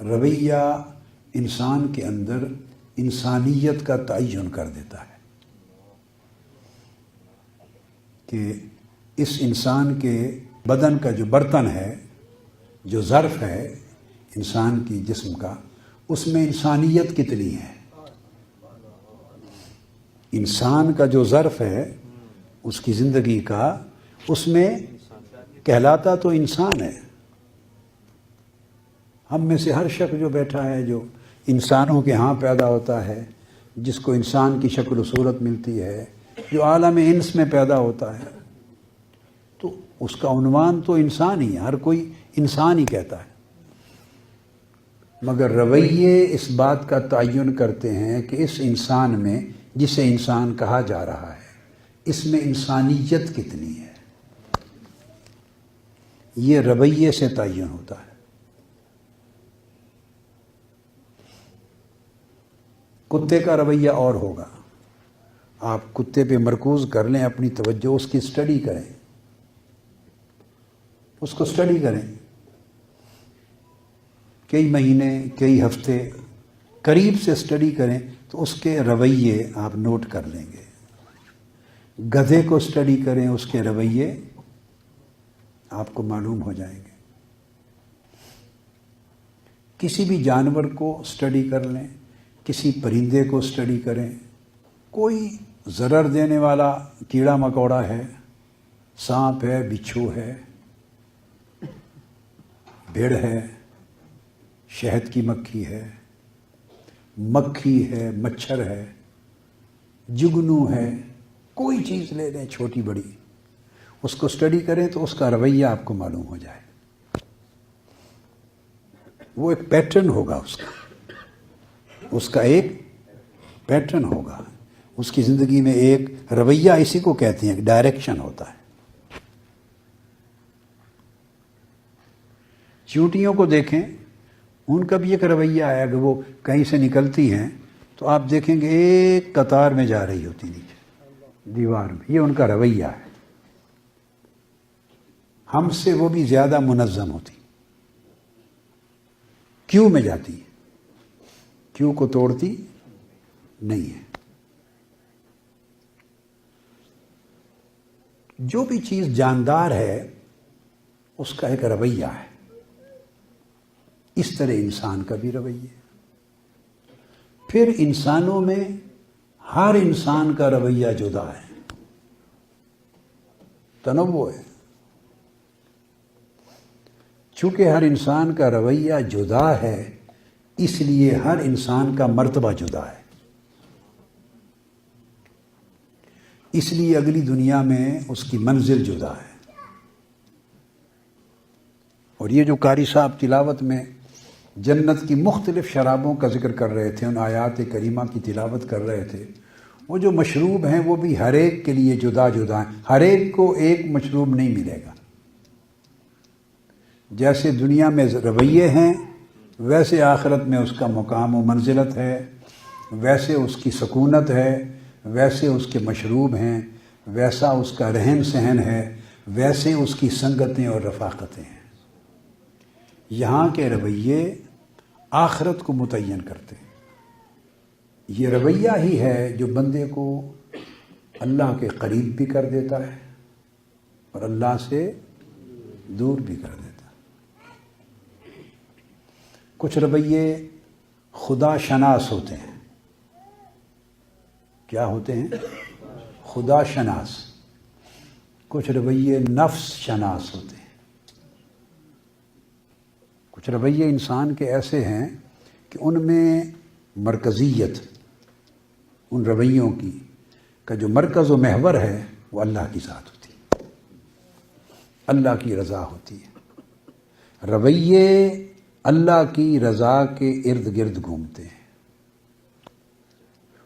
رویہ انسان کے اندر انسانیت کا تعین کر دیتا ہے کہ اس انسان کے بدن کا جو برتن ہے، جو ظرف ہے انسان کی جسم کا، اس میں انسانیت کتنی ہے۔ انسان کا جو ظرف ہے اس کی زندگی کا، اس میں کہلاتا تو انسان ہے۔ ہم میں سے ہر شخص جو بیٹھا ہے، جو انسانوں کے ہاں پیدا ہوتا ہے، جس کو انسان کی شکل و صورت ملتی ہے، جو عالم انس میں پیدا ہوتا ہے، تو اس کا عنوان تو انسان ہی ہے، ہر کوئی انسان ہی کہتا ہے۔ مگر رویے اس بات کا تعین کرتے ہیں کہ اس انسان میں، جسے انسان کہا جا رہا ہے، اس میں انسانیت کتنی ہے، یہ رویے سے تعین ہوتا ہے۔ کتے کا رویہ اور ہوگا۔ آپ کتے پہ مرکوز کر لیں اپنی توجہ، اس کی اسٹڈی کریں، اس کو اسٹڈی کریں، کئی مہینے، کئی ہفتے قریب سے اسٹڈی کریں تو اس کے رویے آپ نوٹ کر لیں گے۔ گدھے کو اسٹڈی کریں، اس کے رویے آپ کو معلوم ہو جائیں گے۔ کسی بھی جانور کو اسٹڈی کر لیں، کسی پرندے کو اسٹڈی کریں، کوئی ضرر دینے والا کیڑا مکوڑا ہے، سانپ ہے، بچھو ہے، بھیڑ ہے، شہد کی مکھی ہے، مکھی ہے، مچھر ہے، جگنو ہے، کوئی چیز لے لیں چھوٹی بڑی، اس کو اسٹڈی کریں تو اس کا رویہ آپ کو معلوم ہو جائے۔ وہ ایک پیٹرن ہوگا، اس کا ایک پیٹرن ہوگا، اس کی زندگی میں ایک رویہ، اسی کو کہتے ہیں، ایک ڈائریکشن ہوتا ہے۔ چیونٹیوں کو دیکھیں، ان کا بھی ایک رویہ ہے۔ اگر وہ کہیں سے نکلتی ہیں تو آپ دیکھیں گے ایک قطار میں جا رہی ہوتی نیچے دیوار میں، یہ ان کا رویہ ہے۔ ہم سے وہ بھی زیادہ منظم ہوتی، کیو میں جاتی ہے، کیو کو توڑتی نہیں ہے۔ جو بھی چیز جاندار ہے اس کا ایک رویہ ہے، اس طرح انسان کا بھی رویہ۔ پھر انسانوں میں ہر انسان کا رویہ جدا ہے، تنوع ہے۔ چونکہ ہر انسان کا رویہ جدا ہے، اس لیے ہر انسان کا مرتبہ جدا ہے۔ اس لیے اگلی دنیا میں اس کی منزل جدا ہے۔ اور یہ جو قاری صاحب تلاوت میں جنت کی مختلف شرابوں کا ذکر کر رہے تھے، ان آیات کریمہ کی تلاوت کر رہے تھے، وہ جو مشروب ہیں وہ بھی ہر ایک کے لیے جدا جدا ہیں، ہر ایک کو ایک مشروب نہیں ملے گا۔ جیسے دنیا میں رویے ہیں، ویسے آخرت میں اس کا مقام و منزلت ہے، ویسے اس کی سکونت ہے، ویسے اس کے مشروب ہیں، ویسا اس کا رہن سہن ہے، ویسے اس کی سنگتیں اور رفاقتیں ہیں۔ یہاں کے رویے آخرت کو متعین کرتے ہیں۔ یہ رویہ ہی ہے جو بندے کو اللہ کے قریب بھی کر دیتا ہے اور اللہ سے دور بھی کر دیتا ہے۔ کچھ رویے خدا شناس ہوتے ہیں۔ کیا ہوتے ہیں؟ خدا شناس۔ کچھ رویے نفس شناس ہوتے ہیں۔ کچھ رویے انسان کے ایسے ہیں کہ ان میں مرکزیت، ان رویوں کی کا جو مرکز و محور ہے وہ اللہ کی ذات ہوتی ہے، اللہ کی رضا ہوتی ہے۔ رویے اللہ کی رضا کے ارد گرد گھومتے ہیں،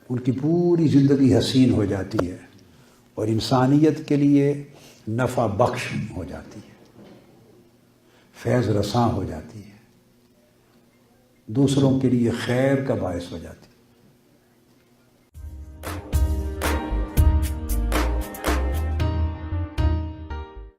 ان کی پوری زندگی حسین ہو جاتی ہے اور انسانیت کے لیے نفع بخش ہو جاتی ہے، فیض رساں ہو جاتی ہے، دوسروں کے لیے خیر کا باعث ہو جاتی ہے۔